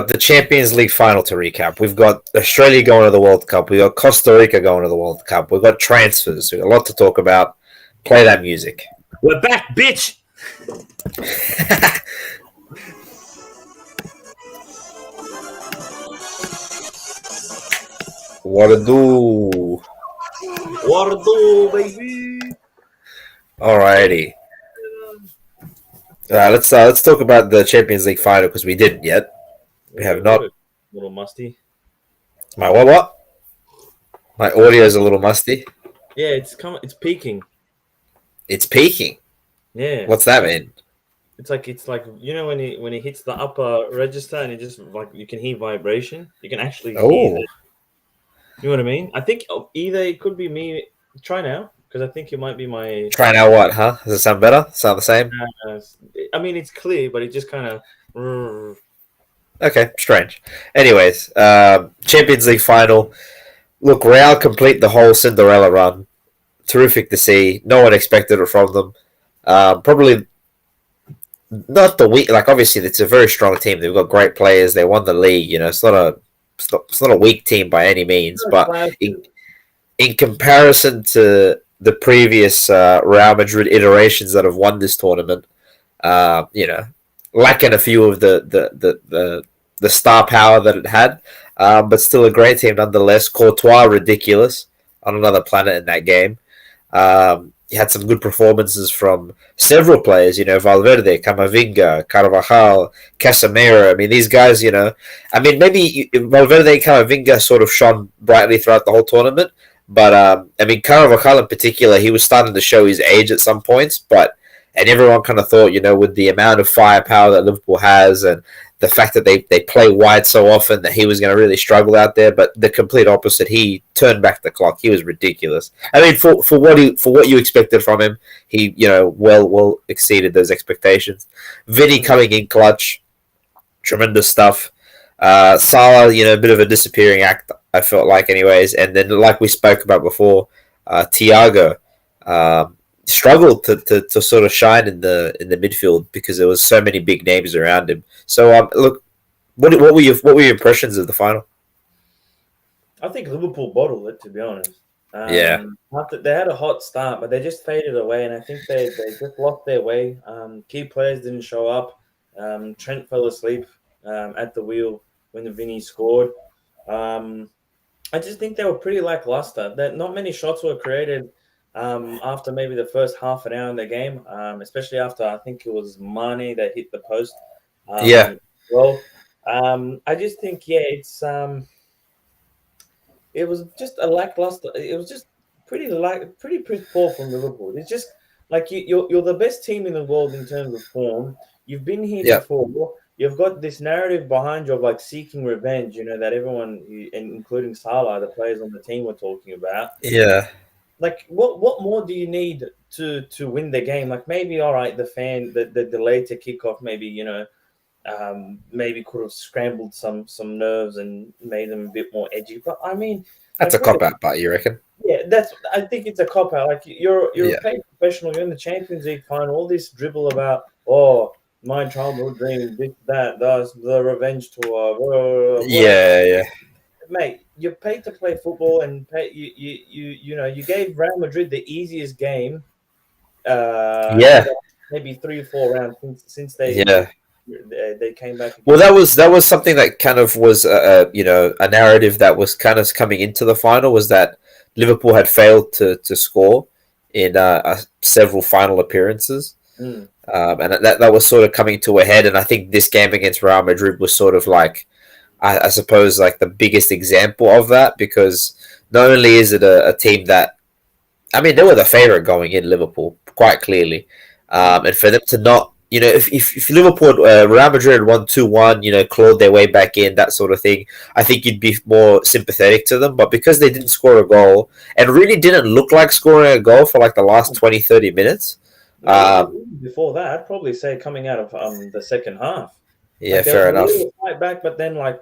got the Champions League final to recap. We've got Australia going to the World Cup. We've got Costa Rica going to the World Cup. We've got transfers. We've got a lot to talk about. Play that music. We're back, bitch! What to do? What to do, baby? Alrighty. Let's talk about the Champions League final because we didn't yet. We have not. A little musty. My what? My audio is a little musty. Yeah, it's peaking. It's peaking. Yeah. What's that mean? It's like you know when he hits the upper register and it just like you can hear vibration. You can actually hear it. You know what I mean? I think either it could be me. Try now, because I think it might be my. Try now what, huh? Does it sound better? Sound the same? I mean, it's clear, but it just kind of. Okay, strange. Anyways, Champions League final. Look, Real complete the whole Cinderella run. Terrific to see. No one expected it from them. Probably not the weak. Like obviously, it's a very strong team. They've got great players. They won the league. You know, it's not a weak team by any means. But in comparison to the previous Real Madrid iterations that have won this tournament, you know, lacking a few of the star power that it had, but still a great team nonetheless. Courtois ridiculous on another planet in that game. He had some good performances from several players, you know, Valverde, Camavinga, Carvajal, Casemiro. I mean, these guys, you know, I mean, maybe Valverde and Camavinga sort of shone brightly throughout the whole tournament, but I mean, Carvajal in particular, he was starting to show his age at some points, and everyone kind of thought, you know, with the amount of firepower that Liverpool has and the fact that they play wide so often that he was going to really struggle out there, but the complete opposite. He turned back the clock. He was ridiculous. I mean, for what you expected from him, he, you know, well exceeded those expectations. Vinny coming in clutch, tremendous stuff. Salah, you know, a bit of a disappearing act, I felt like, anyways. And then, like we spoke about before, Thiago struggled to sort of shine in the midfield because there was so many big names around him. So look, what were your impressions of the final? I think Liverpool bottled it, to be honest. Yeah. After they had a hot start, but they just faded away, and I think they just lost their way. Key players didn't show up. Trent fell asleep at the wheel when the Vinny scored. I just think they were pretty lackluster. That not many shots were created. After maybe the first half an hour in the game, especially after I think it was Mane that hit the post. Well, I just think it's it was just a lackluster. It was just pretty poor from Liverpool. It's just like you're the best team in the world in terms of form. You've been here before. You've got this narrative behind you of like seeking revenge. You know that everyone, including Salah, the players on the team, were talking about. Yeah. Like what more do you need to win the game? Like maybe all right, the delay to kick off, maybe, you know, maybe could have scrambled some nerves and made them a bit more edgy. But I mean, that's a cop out, but you reckon? Yeah, I think it's a cop out. Like you're a paid professional. You're in the Champions League final. All this dribble about my childhood dream, this, that, that's the revenge tour. Yeah. Mate, you're paid to play football, and you gave Real Madrid the easiest game. Maybe 3 or 4 rounds since they came back. Well, that was something that kind of was a narrative that was kind of coming into the final, was that Liverpool had failed to score in several final appearances, and that was sort of coming to a head. And I think this game against Real Madrid was sort of like, I suppose, like the biggest example of that, because not only is it a team that, I mean, they were the favourite going in, Liverpool, quite clearly. And for them to not, you know, if Liverpool, Real Madrid won 2-1, you know, clawed their way back in, that sort of thing, I think you'd be more sympathetic to them. But because they didn't score a goal and really didn't look like scoring a goal for like the last 20, 30 minutes. Before that, I'd probably say coming out of the second half. Yeah, like fair enough. Fight back, but then like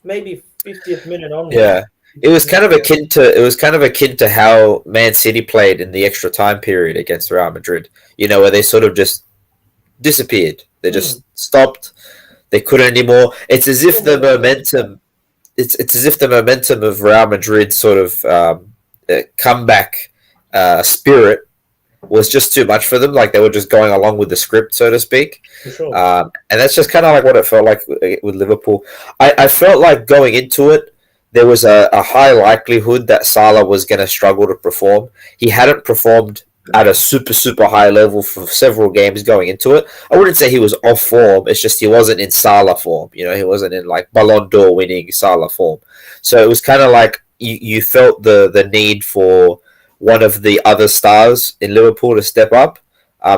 maybe 50th minute on. Yeah, it was kind of akin to how Man City played in the extra time period against Real Madrid. You know, where they sort of just disappeared. They just stopped. They couldn't anymore. It's as if the momentum. It's as if the momentum of Real Madrid sort of comeback spirit was just too much for them. Like they were just going along with the script, so to speak. For sure. And that's just kind of like what it felt like with Liverpool. I felt like going into it, there was a high likelihood that Salah was going to struggle to perform. He hadn't performed at a super, super high level for several games going into it. I wouldn't say he was off form. It's just he wasn't in Salah form. You know, he wasn't in like Ballon d'Or winning Salah form. So it was kind of like you felt the need for one of the other stars in Liverpool to step up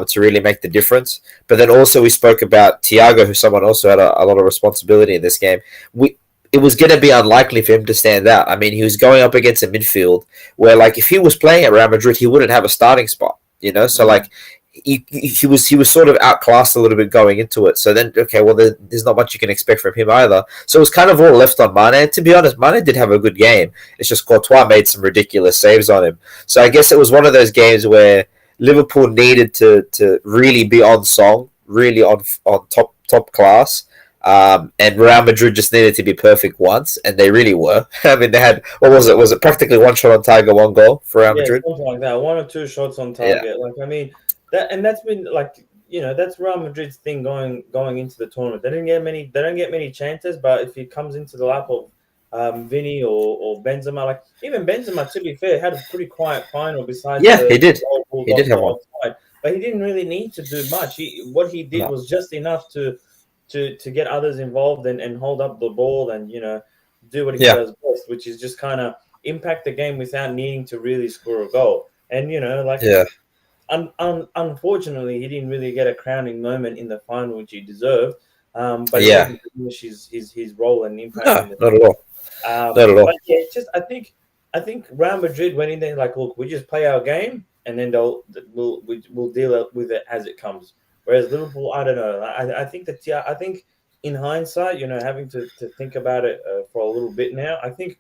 to really make the difference. But then also we spoke about Thiago, who someone also had a lot of responsibility in this game. It was going to be unlikely for him to stand out. I mean, he was going up against a midfield where, like, if he was playing at Real Madrid, he wouldn't have a starting spot, you know? So, like, he was sort of outclassed a little bit going into it. So then, okay, well, there's not much you can expect from him either. So it was kind of all left on Mane. And to be honest, Mane did have a good game. It's just Courtois made some ridiculous saves on him. So I guess it was one of those games where Liverpool needed to really be on song, really on top class. And Real Madrid just needed to be perfect once, and they really were. I mean, they had, what was it? Was it practically one shot on target, one goal for Real Madrid? Something like that. One or two shots on target. Yeah. Like, I mean, that's been like, you know, that's Real Madrid's thing going into the tournament. They don't get many chances, but if he comes into the lap of Vinny or Benzema, like even Benzema, to be fair, had a pretty quiet final. Besides, he did. He did have one, but he didn't really need to do much. What he did was just enough to get others involved and hold up the ball and, you know, do what he does best, which is just kind of impact the game without needing to really score a goal. And, you know, like, unfortunately, he didn't really get a crowning moment in the final, which he deserved. But he didn't finish his role and impact. Not at all. Not at all. But yeah, it's just I think Real Madrid went in there like, look, we just play our game and then we'll deal with it as it comes. Whereas Liverpool, I don't know. I think in hindsight, you know, having to think about it for a little bit now, I think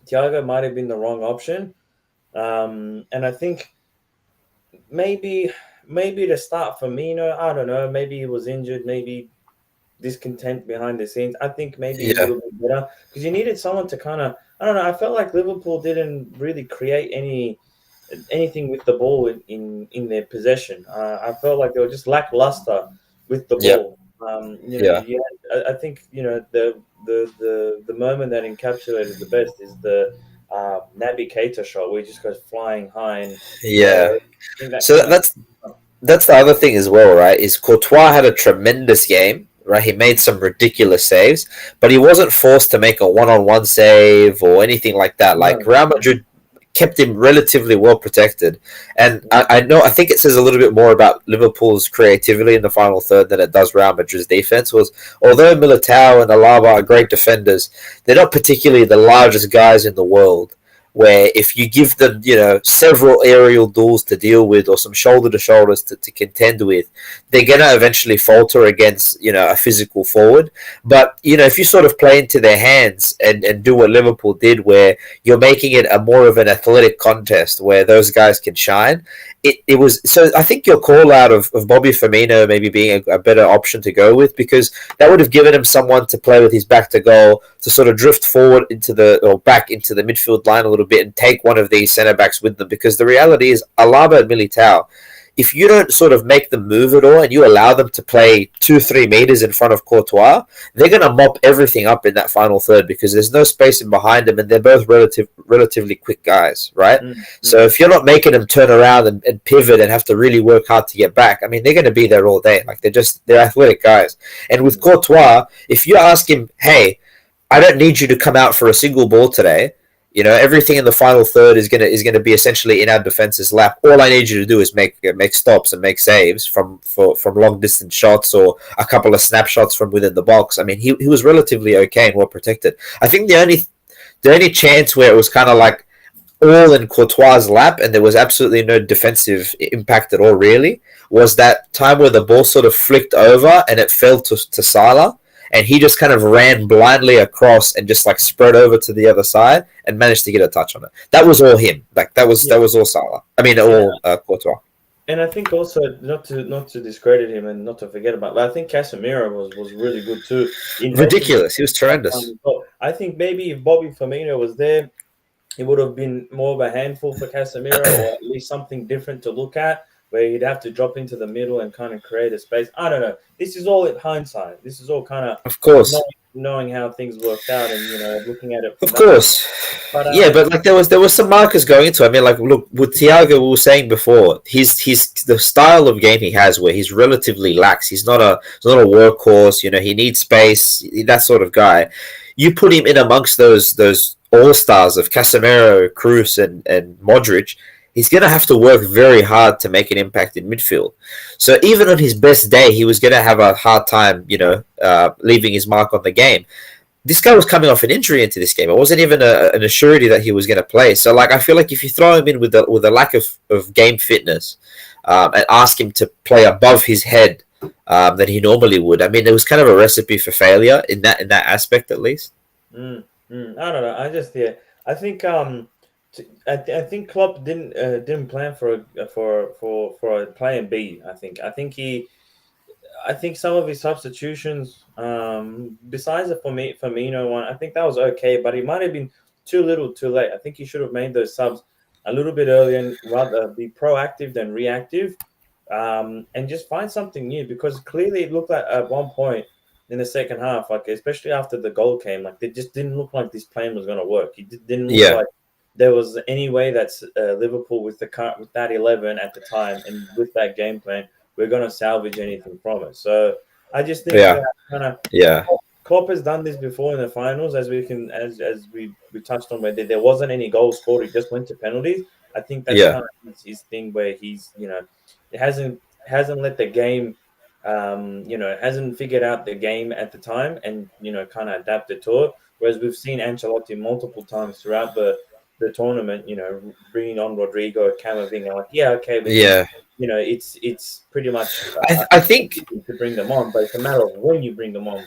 Thiago might have been the wrong option. And I think maybe to start Firmino, I don't know. Maybe he was injured, maybe discontent behind the scenes. I think maybe a little bit better because you needed someone to kind of, I don't know. I felt like Liverpool didn't really create anything with the ball in their possession. I felt like they were just lackluster with the ball. I think, you know, the moment that encapsulated the best is the Naby Keita shot where he just goes flying high and that's the other thing as well, right? Is Courtois had a tremendous game. Right, he made some ridiculous saves, but he wasn't forced to make a one-on-one save or anything like that. Like Real Madrid kept him relatively well protected. And I think it says a little bit more about Liverpool's creativity in the final third than it does Real Madrid's defense. Was although Militao and Alaba are great defenders, they're not particularly the largest guys in the world. Where if you give them, you know, several aerial duels to deal with or some shoulder-to-shoulders to contend with, they're going to eventually falter against, you know, a physical forward. But, you know, if you sort of play into their hands and do what Liverpool did where you're making it a more of an athletic contest where those guys can shine, it was... So I think your call out of Bobby Firmino maybe being a better option to go with, because that would have given him someone to play with his back to goal, to sort of drift forward back into the midfield line a little bit and take one of these centre backs with them, because the reality is Alaba and Militao, if you don't sort of make them move at all and you allow them to play 2-3 meters in front of Courtois, they're going to mop everything up in that final third because there's no space in behind them and they're both relatively quick guys, right? Mm-hmm. So if you're not making them turn around and pivot and have to really work hard to get back, I mean, they're going to be there all day. Like they're athletic guys. And with Courtois, if you ask him, hey, I don't need you to come out for a single ball today, you know, everything in the final third is gonna be essentially in our defense's lap. All I need you to do is make stops and make saves from long distance shots or a couple of snapshots from within the box. I mean, he was relatively okay and well protected. I think the only chance where it was kind of like all in Courtois' lap and there was absolutely no defensive impact at all really was that time where the ball sort of flicked over and it fell to Salah. And he just kind of ran blindly across and just like spread over to the other side and managed to get a touch on it. That was all him. Like that was all Salah. I mean, all Courtois. And I think also not to discredit him and not to forget about, but I think Casemiro was really good too. Invested Ridiculous. He was that time tremendous. as well. I think maybe if Bobby Firmino was there, it would have been more of a handful for Casemiro, or at least something different to look at, where he'd have to drop into the middle and kind of create a space. I don't know. This is all at hindsight. This is all kind of Of course. knowing how things worked out and looking at it Of from that point. course. But Yeah, but like there was some markers going into it. I mean, like look with Thiago, we were saying before, he's the style of game he has where he's relatively lax. He's not a workhorse. He needs space. That sort of guy. You put him in amongst those all stars of Casemiro, Cruz, and Modric. He's gonna have to work very hard to make an impact in midfield. So even on his best day, he was gonna have a hard time, leaving his mark on the game. This guy was coming off an injury into this game. It wasn't even an assurity that he was going to play. So, like, I feel like if you throw him in with a lack of game fitness and ask him to play above his head than he normally would, I mean, it was kind of a recipe for failure in that aspect, at least. I don't know. I just yeah. I think I think Klopp didn't plan for a plan B. I think some of his substitutions, besides the Firmino one, I think that was okay, but he might have been too little, too late. I think he should have made those subs a little bit earlier and rather be proactive than reactive, and just find something new. Because clearly, it looked like at one point in the second half, like especially after the goal came, like it just didn't look like this plan was going to work. Didn't look Yeah, like there was any way that Liverpool with that 11 at the time and with that game plan we're going to salvage anything from it. So I just think yeah, kind of yeah, Klopp has done this before in the finals, as we touched on, where there wasn't any goals scored, he just went to penalties. I think that's yeah, kind of his thing where he's it hasn't let the game. Hasn't figured out the game at the time and kind of adapted to it. Whereas we've seen Ancelotti multiple times throughout the tournament, bringing on Rodrigo, Camavinga, like yeah, okay, we can yeah. it's pretty much I think to bring them on, but it's a matter of when you bring them on.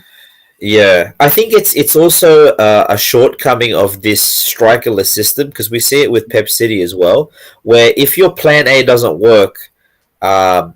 Yeah, I think it's also a shortcoming of this strikerless system because we see it with Pep City as well, where if your plan A doesn't work, um,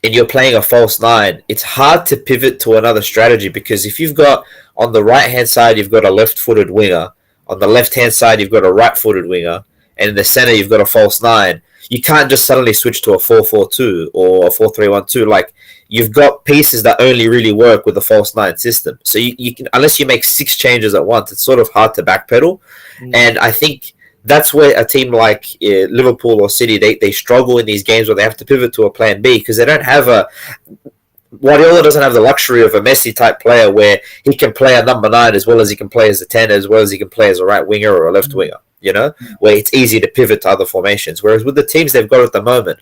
and you're playing a false nine, it's hard to pivot to another strategy because if you've got on the right hand side you've got a left footed winger, on the left hand side you've got a right footed winger, and in the center you've got a false nine. You can't just suddenly switch to a 4-4-2 or a 4-3-1-2. Like you've got pieces that only really work with the false nine system. So you can unless you make six changes at once, it's sort of hard to backpedal. Mm. And I think that's where a team like Liverpool or City they struggle in these games where they have to pivot to a plan B because they don't have a Guardiola doesn't have the luxury of a Messi type player where he can play a number nine as well as he can play as a 10 as well as he can play as a right winger or a left winger. Where it's easy to pivot to other formations. Whereas with the teams they've got at the moment,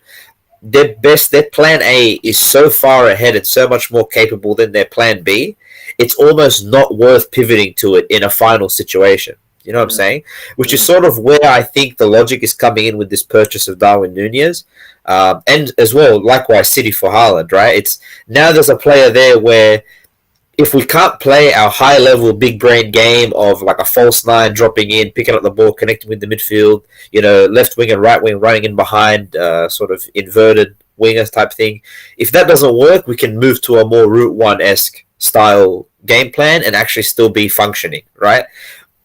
their plan A is so far ahead and so much more capable than their plan B. It's almost not worth pivoting to it in a final situation. You know what I'm Mm. saying? Which is Mm. sort of where I think the logic is coming in with this purchase of Darwin Nunez, and as well, likewise, City for Haaland. Right? It's now there's a player there where if we can't play our high level big brain game of like a false nine dropping in, picking up the ball, connecting with the midfield, left wing and right wing running in behind, sort of inverted wingers type thing. If that doesn't work, we can move to a more Route One esque style game plan and actually still be functioning, right?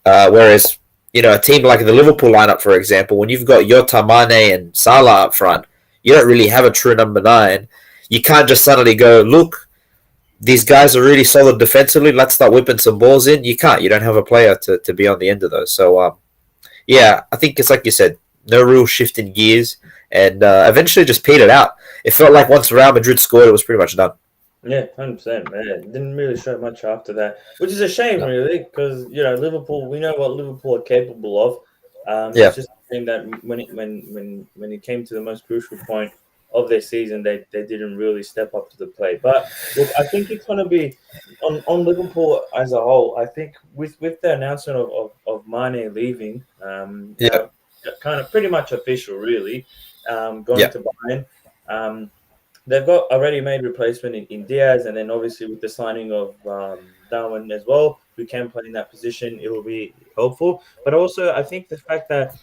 Whereas a team like the Liverpool lineup, for example, when you've got Jota, Mane, and Salah up front, you don't really have a true number nine. You can't just suddenly go, look, these guys are really solid defensively. Let's start whipping some balls in. You can't. You don't have a player to be on the end of those. So, yeah, I think it's like you said, no real shift in gears, and eventually just petered out. It felt like once Real Madrid scored, it was pretty much done. Yeah, 100%. Man, didn't really show much after that, which is a shame, No. really, because Liverpool. We know what Liverpool are capable of. Yeah, It's just a shame that when it came to the most crucial point of their season, they didn't really step up to the plate. But look, I think it's going to be on Liverpool as a whole. I think with the announcement of Mane leaving, yeah, kind of pretty much official, really, going yeah, to Bayern. Um, They've got a ready-made replacement in Diaz, and then obviously with the signing of Darwin as well, who can play in that position, it will be helpful. But also, I think the fact that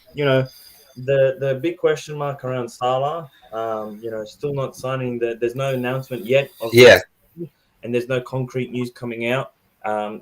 the big question mark around Salah, still not signing. There's no announcement yet of Yeah, this, and there's no concrete news coming out.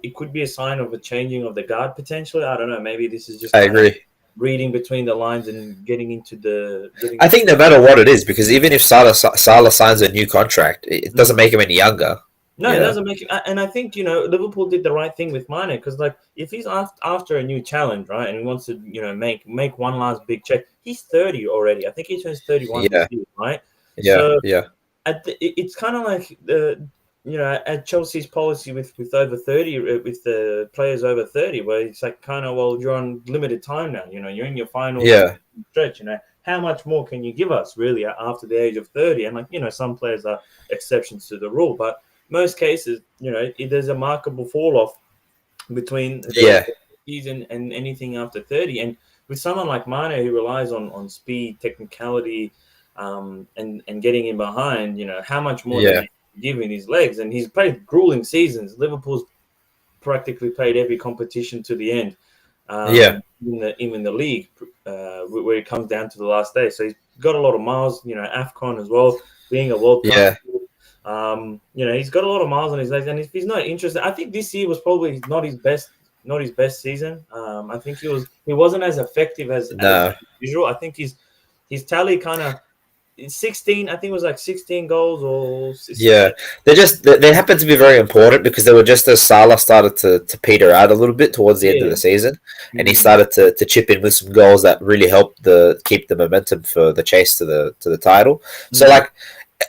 It could be a sign of a changing of the guard potentially. I don't know. Maybe this is just I kind of agree. reading between the lines and getting into the getting. I think no matter what it is, because even if Salah signs a new contract, it doesn't make him any younger. No, it doesn't make it. And I think Liverpool did the right thing with Mane because like if he's after a new challenge, right, and he wants to make one last big check, he's 30 already. I think he turns 31 Yeah, this year, right? yeah, So yeah, it's kind of like at Chelsea's policy with over 30 with the players over 30, where it's like kind of you're on limited time now. You're in your final yeah, stretch. How much more can you give us really after the age of 30? And some players are exceptions to the rule, but most cases, there's a markable fall off between yeah, the season and anything after 30. And with someone like Mane who relies on speed, technicality, and getting in behind, how much more does yeah, he give in his legs? And he's played grueling seasons. Liverpool's practically played every competition to the end, yeah, even the league, where it comes down to the last day. So he's got a lot of miles, AFCON as well, being a World Cup. yeah. He's got a lot of miles on his legs, and if he's not interested, I think this year was probably not his best season. I think he wasn't as effective as No, usual. I think his tally kind of 16. I think it was like 16 goals or yeah. They happen to be very important because they were just as Salah started to peter out a little bit towards the end of yeah. the season, and he Mm. started to chip in with some goals that really helped keep the momentum for the chase to the title. So like.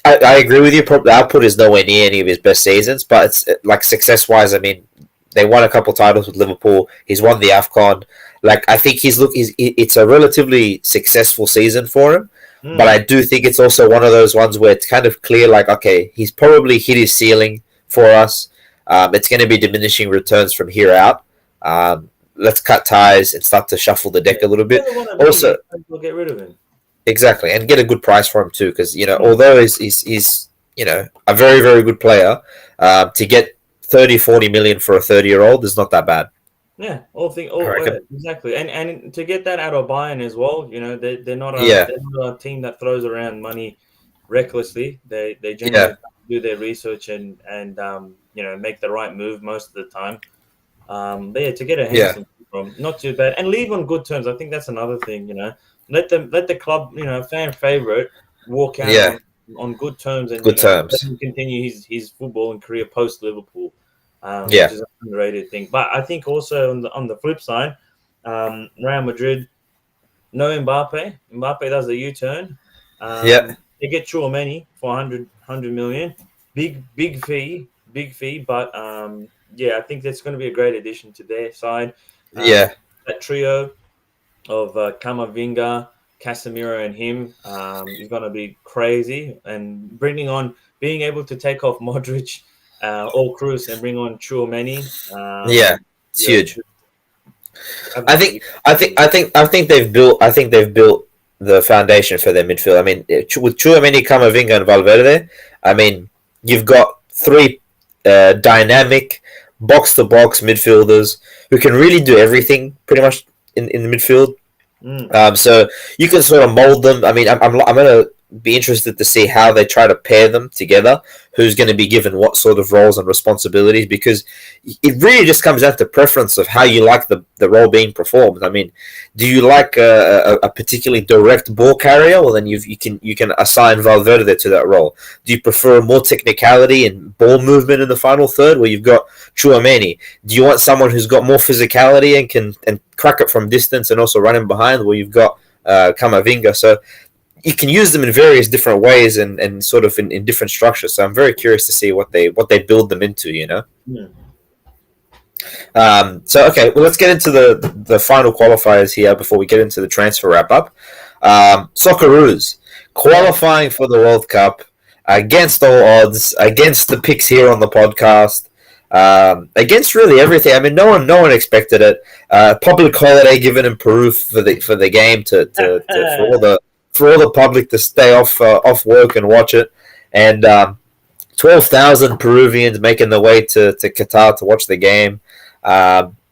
I agree with you. The output is nowhere near any of his best seasons, but it's like success wise. I mean, they won a couple titles with Liverpool. He's won the AFCON. Like I think it's a relatively successful season for him. But I do think it's also one of those ones where it's kind of clear, like okay, he's probably hit his ceiling for us. It's going to be diminishing returns from here out. Let's cut ties and start to shuffle the deck a little bit. Also, We'll get rid of him. exactly, and get a good price for him too, because although he's a very very good player, to get 30-40 million for a 30-year-old is not that bad. Yeah, exactly, and to get that out of Bayern as well, they're not a team that throws around money recklessly. They generally do their research and make the right move most of the time. But yeah, to get a Henderson from not too bad and leave on good terms. I think that's another thing. Let the club, fan favorite, walk out on good terms and let him continue his footballing career post Liverpool. Which is an underrated thing. But I think also on the flip side, Real Madrid, no Mbappe. Mbappe does a U-turn. They get Tchouaméni for 100 million. Big fee. But I think that's going to be a great addition to their side. That trio of Camavinga, Casemiro, and him is going to be crazy. And being able to take off Modric. All Cruz and bring on Tchouaméni. It's huge. I think they've built the foundation for their midfield. I mean, with Tchouaméni, Camavinga, and Valverde, I mean, you've got three dynamic box-to-box midfielders who can really do everything pretty much in the midfield. So you can sort of mold them. I mean, I'm going to be interested to see how they try to pair them together, who's going to be given what sort of roles and responsibilities, because it really just comes down to preference of how you like the role being performed. I mean, do you like a particularly direct ball carrier? Well, then you can assign Valverde to that role. Do you prefer more technicality and ball movement in the final third, where you've got Tchouaméni? Do you want someone who's got more physicality and can crack it from distance and also run in behind, where you've got Camavinga? So you can use them in various different ways and sort of in different structures. So I'm very curious to see what they build them into, So okay, well, let's get into the final qualifiers here before we get into the transfer wrap up. Socceroos qualifying for the World Cup against all odds, against the picks here on the podcast, against really everything. I mean, no one expected it. Public holiday given in Peru for the game for all the public to stay off work and watch it, and 12,000 Peruvians making their way to Qatar to watch the game.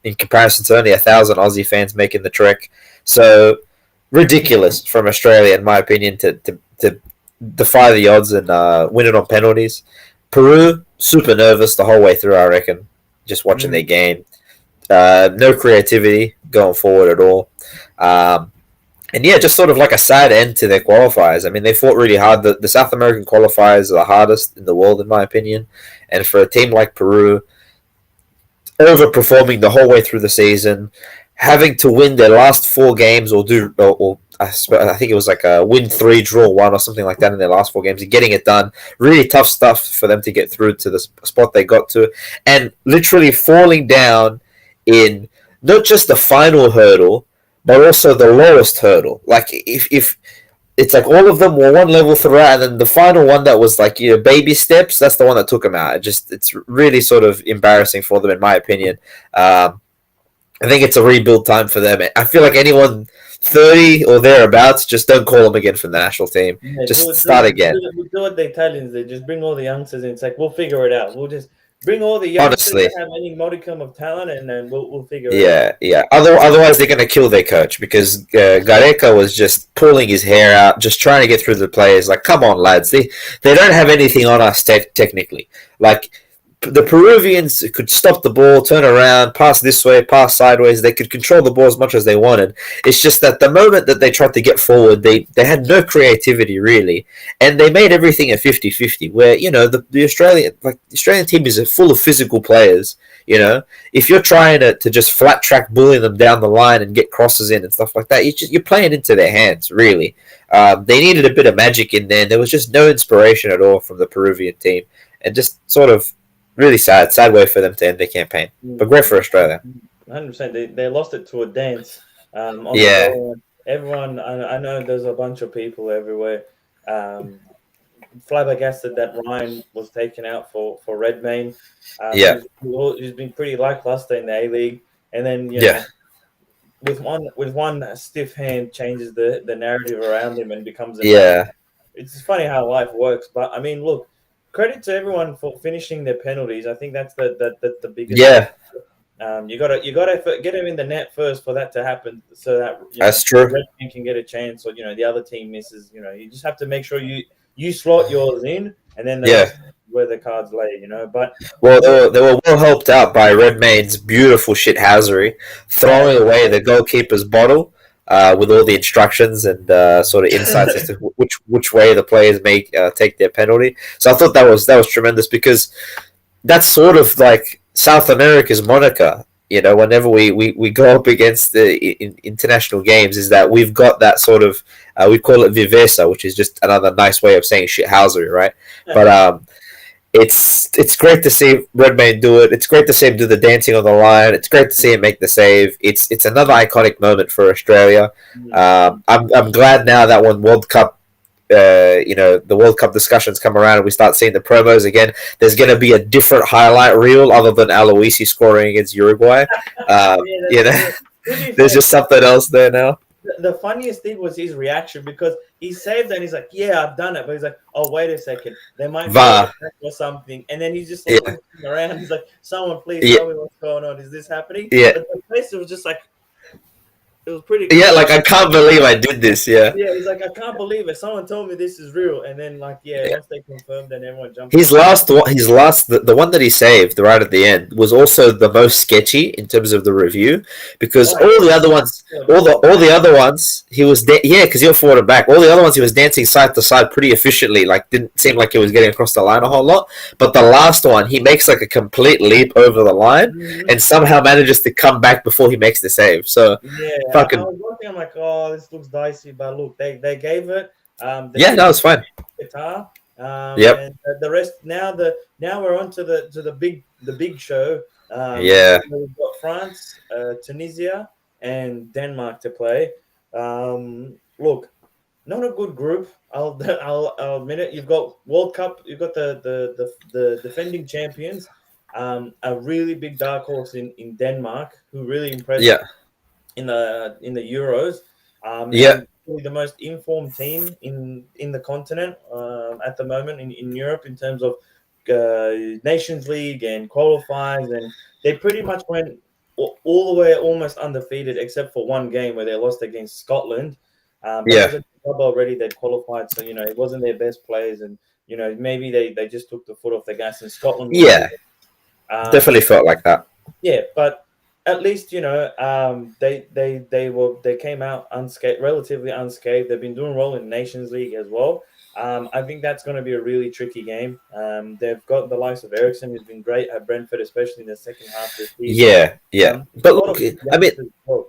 In comparison to only 1,000 Aussie fans making the trek. So ridiculous from Australia, in my opinion, to defy the odds and win it on penalties. Peru, super nervous the whole way through, I reckon, just watching their Mm. game. No creativity going forward at all. And yeah, just sort of like a sad end to their qualifiers. I mean, they fought really hard. The South American qualifiers are the hardest in the world, in my opinion. And for a team like Peru, overperforming the whole way through the season, having to win their last 4 games or I think it was like a win 3, draw 1 or something like that in their last 4 games and getting it done. Really tough stuff for them to get through to the spot they got to, and literally falling down in not just the final hurdle, but also the lowest hurdle. Like if it's like all of them were one level throughout, and then the final one that was like baby steps. That's the one that took them out. It's really sort of embarrassing for them, in my opinion. I think it's a rebuild time for them. I feel like anyone 30 or thereabouts, just don't call them again from the national team. Yeah, Just start again. do what the Italians did. Just bring all the youngsters in. It's like we'll figure it out. We'll just bring all the youngsters Honestly, that have any modicum of talent, and then we'll figure it out. yeah. Otherwise, they're going to kill their coach because Gareca was just pulling his hair out, just trying to get through the players. Like, come on, lads, they don't have anything on us technically. Like, the Peruvians could stop the ball, turn around, pass this way, pass sideways. They could control the ball as much as they wanted. It's just that the moment that they tried to get forward, they had no creativity really, and they made everything a 50-50. Where the Australian team is full of physical players. If you're trying to just flat track bully them down the line and get crosses in and stuff like that, you're playing into their hands really. They needed a bit of magic in there. And there was just no inspiration at all from the Peruvian team, and just sort of really sad way for them to end their campaign. But great for Australia. 100%. They lost it to a dance. On Yeah. the ball. Everyone, I know there's a bunch of people everywhere. Flabbergasted that Ryan was taken out for Redmayne. Yeah. He's been pretty lackluster in the A League, and then Yeah. with one stiff hand changes the narrative around him and becomes Yeah. It's funny how life works. But I mean, look, credit to everyone for finishing their penalties. I think that's the biggest. Yeah. You gotta get him in the net first for that to happen, so that That's true. Red team can get a chance, or the other team misses. You just have to make sure you slot yours in, and then the rest where the cards lay. But they were well helped out by Redmayne's beautiful shithousery, throwing away the goalkeeper's bottle with all the instructions and sort of insights as to which way the players may take their penalty. So I thought that was tremendous, because that's sort of like South America's moniker. Whenever we go up against the international games, is that we've got that sort of we call it viveza, which is just another nice way of saying shithousery, right? But it's great to see Redmayne do it. It's great to see him do the dancing on the line. It's great to see him make the save. It's another iconic moment for Australia. I'm glad now that when World Cup, the World Cup discussions come around and we start seeing the promos again, there's going to be a different highlight reel other than Aloisi scoring against Uruguay. There's just something else there now. The funniest thing was his reaction, because he saved and he's like, "Yeah, I've done it," but he's like, "Oh, wait a second, there might be a or something," and then he's just looking around. He's like, "Someone, please tell me what's going on. Is this happening?" Yeah. But the place, it was just like, it was pretty. Yeah, like, I can't believe I did this. Yeah. Yeah, he's like, I can't believe it. Someone told me this is real, and then once they confirmed, then everyone jumped. His last, the one that he saved right at the end was also the most sketchy in terms of the review, because all the other ones, he was because he'll forward it back. All the other ones, he was dancing side to side pretty efficiently. Like, didn't seem like he was getting across the line a whole lot. But the last one, he makes like a complete leap over the line and somehow manages to come back before he makes the save. So I was looking, I'm like, oh, this looks dicey, but look, they gave it. No, it's fine. Guitar. Yep. And the rest now we're on to the big show. We've got France, Tunisia, and Denmark to play. Look, not a good group. I'll admit it. You've got World Cup. You've got the defending champions. A really big dark horse in Denmark, who really impressed. Yeah. In the Euros, probably the most informed team in the continent at the moment in Europe in terms of Nations League and qualifiers, and they pretty much went all the way almost undefeated except for one game where they lost against Scotland. But it was Yeah. a club already. They'd qualified, so it wasn't their best players, and maybe they just took the foot off the gas. And Scotland were Yeah. moving. Um, Definitely felt like that. yeah, but at least they came out unscathed, relatively unscathed. They've been doing well in Nations League as well. I think that's going to be a really tricky game. They've got the likes of Ericsson, who's been great at Brentford, especially in the second half of the season. Yeah. Yeah. A But lot look, of I mean, youngsters as well.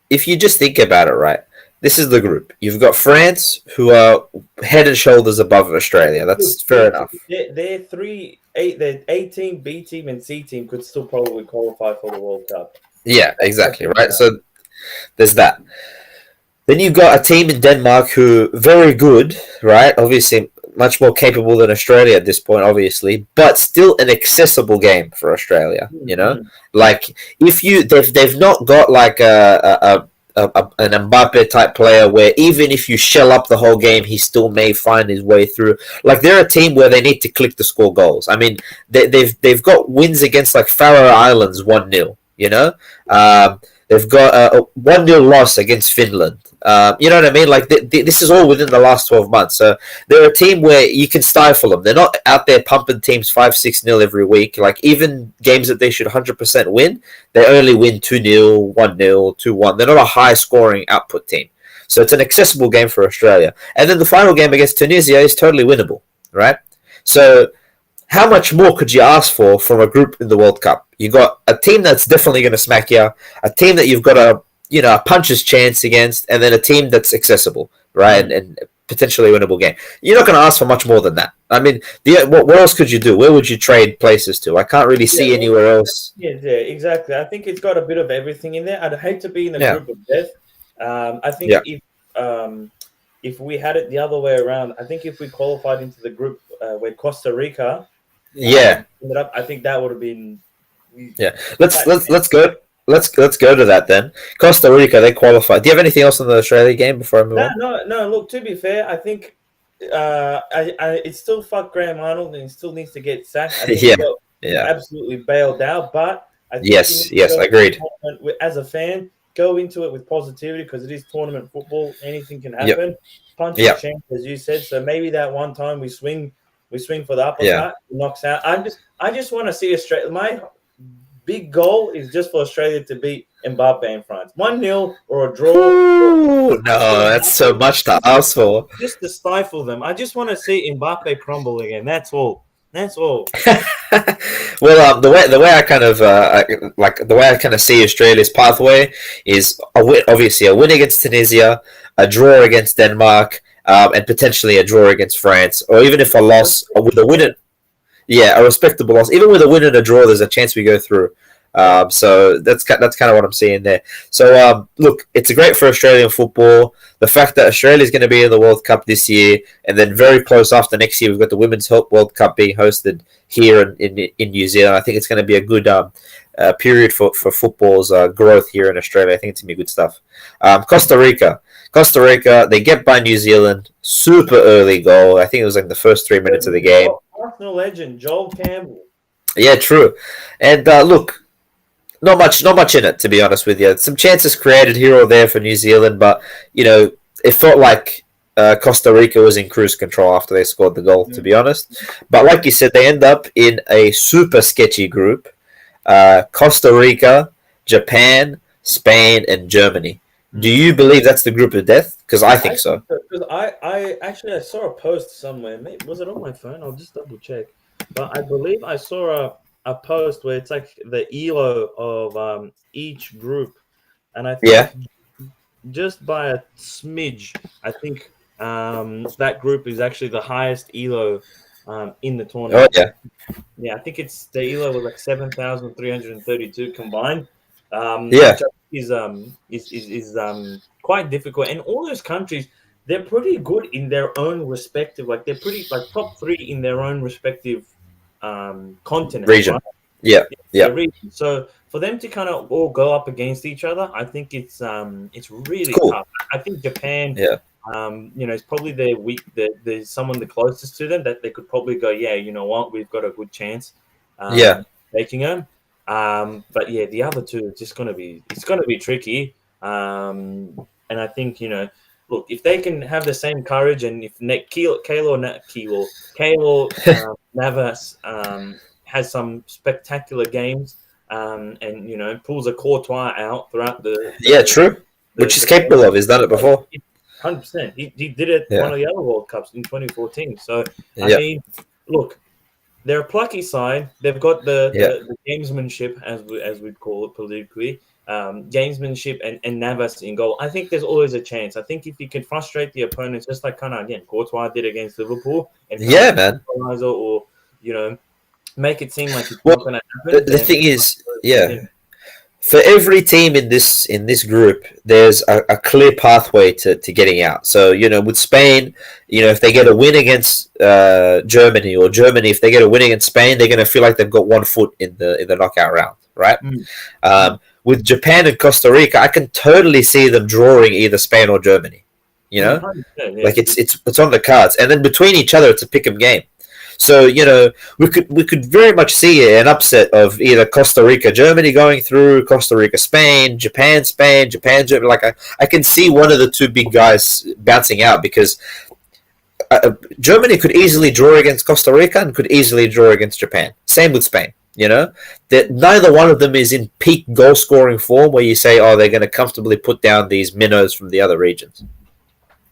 if you just think about it, right? This is the group. You've got France, who are head and shoulders above Australia. That's fair enough. Their their A team, B team, and C team could still probably qualify for the World Cup. Yeah, exactly. Right. So there's that. Then you've got a team in Denmark who very good, right? Obviously, much more capable than Australia at this point, obviously, but still an accessible game for Australia. Like if they've not got like an Mbappe type player where even if you shell up the whole game, he still may find his way through. Like they're a team where they need to click to score goals. I mean, they've got wins against like Faroe Islands 1-0. They've got a 1-0 loss against Finland. You know what I mean? Like this is all within the last 12 months. So they're a team where you can stifle them. They're not out there pumping teams 5-6-0 every week. Like even games that they should 100% win, they only win 2-0, 1-0, 2-1. They're not a high scoring output team. So it's an accessible game for Australia. And then the final game against Tunisia is totally winnable, right? So how much more could you ask for from a group in the World Cup? You got a team that's definitely going to smack you, a team that you've got a puncher's chance against, and then a team that's accessible, right, and potentially winnable game. You're not going to ask for much more than that. I mean, what else could you do? Where would you trade places to? I can't really see anywhere else. Yeah, exactly. I think it's got a bit of everything in there. I'd hate to be in a group of death. I think if we had it the other way around, I think if we qualified into the group where Costa Rica ended up, I think that would have been. Yeah, let's go. Let's go to that then. Costa Rica, they qualified. Do you have anything else on the Australia game before I move on? No. Look, to be fair, I think it's still fuck Graham Arnold, and he still needs to get sacked. I think he got absolutely bailed out. But I think agreed. As a fan, go into it with positivity because it is tournament football. Anything can happen. Punch and chance, as you said. So maybe that one time we swing for the uppercut, knocks out. I just want to see Australia. My big goal is just for Australia to beat Mbappe in France. 1-0 or a draw. Ooh, no, that's so much to ask for. Just to stifle them. I just want to see Mbappe crumble again. That's all. Well, the way I kind of the way I kind of see Australia's pathway is obviously a win against Tunisia, a draw against Denmark, and potentially a draw against France, or even if a loss with a win. Yeah, a respectable loss. Even with a win and a draw, there's a chance we go through. So that's kind of what I'm seeing there. So look, it's great for Australian football. The fact that Australia is going to be in the World Cup this year, and then very close after next year, we've got the Women's World Cup being hosted here in New Zealand. I think it's going to be a good period for football's growth here in Australia. I think it's going to be good stuff. Costa Rica, they get by New Zealand. Super early goal. I think it was like the first 3 minutes of the game. Arsenal legend Joel Campbell. Yeah, true. And look, not much in it, to be honest with you. Some chances created here or there for New Zealand, but it felt like Costa Rica was in cruise control after they scored the goal, to be honest. But like you said, they end up in a super sketchy group: Costa Rica, Japan, Spain, and Germany. Do you believe that's the group of death? Because I think so. Because I saw a post somewhere. Maybe, was it on my phone? I'll just double check. But I believe I saw a post where it's like the ELO of each group, and I think just by a smidge, I think that group is actually the highest ELO in the tournament. Oh yeah. I think the ELO was like 7,332 combined. Which is quite difficult, and all those countries, they're pretty good in their own respective, like they're pretty like top 3 in their own respective continent region. Right? Yeah. Region. So for them to kind of all go up against each other, I think it's really tough. I think Japan, it's probably their weak. There's someone the closest to them that they could probably go, you know what, we've got a good chance. Taking them. But the other two, it's going to be tricky. And I think, look, if they can have the same courage, and if Navas has some spectacular games, and pulls a Courtois out throughout Yeah, true. Which he's capable of. He's done it before. 100%. He did it one of the other World Cups in 2014. So I mean, look, they're a plucky side. They've got the gamesmanship, as we'd call it politically. Gamesmanship and Navas in goal. I think there's always a chance. I think if you can frustrate the opponents, just like kind of again Courtois did against Liverpool, and man, or make it seem like it's not going to happen. The thing is, for every team in this group, there's a clear pathway to getting out. So with Spain, if they get a win against Germany, or Germany if they get a win against Spain, they're going to feel like they've got one foot in the knockout round, right? With Japan and Costa Rica, I can totally see them drawing either Spain or Germany. Like it's on the cards, and then between each other, it's a pick'em game. So we could very much see an upset of either Costa Rica Germany going through, Costa Rica Spain, Japan Germany. Like I can see one of the two big guys bouncing out, because Germany could easily draw against Costa Rica and could easily draw against Japan. Same with Spain. That neither one of them is in peak goal scoring form where you say, oh, they're going to comfortably put down these minnows from the other regions.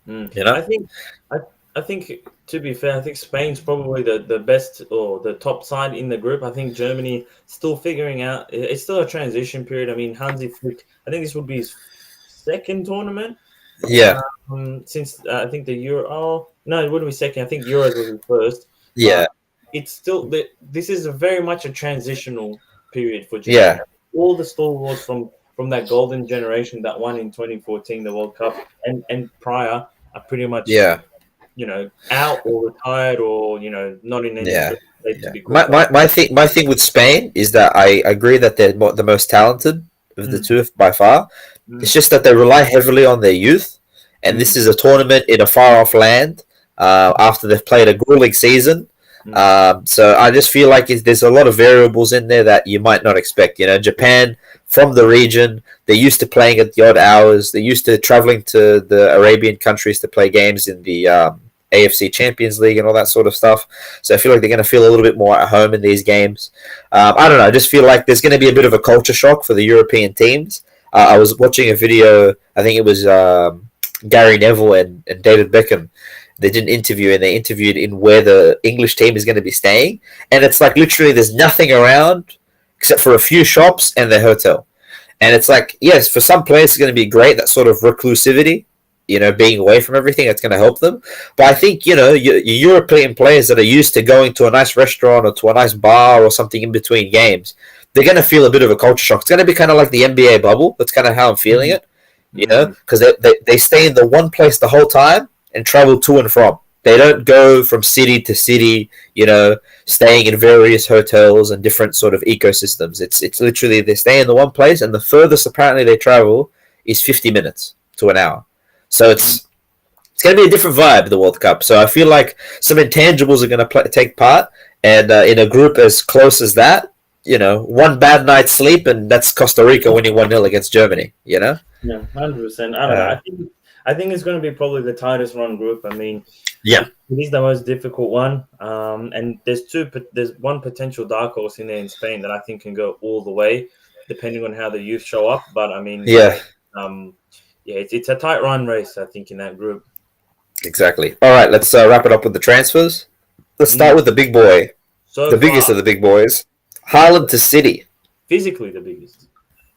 I think to be fair, I think Spain's probably the best or the top side in the group. I think Germany still figuring out. It's still a transition period. I mean, Hansi Flick, I think this would be his second tournament. Yeah. Since I think the Euro. Oh no, it wouldn't be second. I think Euros was his first. Yeah. It's still this is very much a transitional period for Japan. Yeah. All the stalwarts from that golden generation that won in 2014 the World Cup and prior are pretty much out or retired or not in any state to be called. My thing with Spain is that I agree that they're the most talented of the two by far. It's just that they rely heavily on their youth, and this is a tournament in a far off land after they've played a grueling season. So I just feel like there's a lot of variables in there that you might not expect. Japan from the region, they're used to playing at the odd hours. They're used to traveling to the Arabian countries to play games in the AFC Champions League and all that sort of stuff. So I feel like they're going to feel a little bit more at home in these games. I don't know. I just feel like there's going to be a bit of a culture shock for the European teams. I was watching a video. I think it was Gary Neville and David Beckham. They did an interview, and they interviewed in where the English team is going to be staying. And it's like literally there's nothing around except for a few shops and the hotel. And it's like, yes, for some players it's going to be great, that sort of reclusivity, being away from everything, that's going to help them. But I think, your European players that are used to going to a nice restaurant or to a nice bar or something in between games, they're going to feel a bit of a culture shock. It's going to be kind of like the NBA bubble. That's kind of how I'm feeling it, because they stay in the one place the whole time and travel to and from. They don't go from city to city, staying in various hotels and different sort of ecosystems. It's literally they stay in the one place, and the furthest apparently they travel is 50 minutes to an hour. So it's going to be a different vibe, the World Cup. So I feel like some intangibles are going to take part, and in a group as close as that, one bad night's sleep, and that's Costa Rica winning 1-0 against Germany, Yeah, 100%. I don't know. I think it's going to be probably the tightest run group. I mean, it is the most difficult one. And there's one potential dark horse in there in Spain that I think can go all the way, depending on how the youth show up. But I mean, it's a tight run race, I think, in that group. Exactly. All right, let's wrap it up with the transfers. Let's start with the big boy, the biggest of the big boys, Haaland to City. Physically the biggest.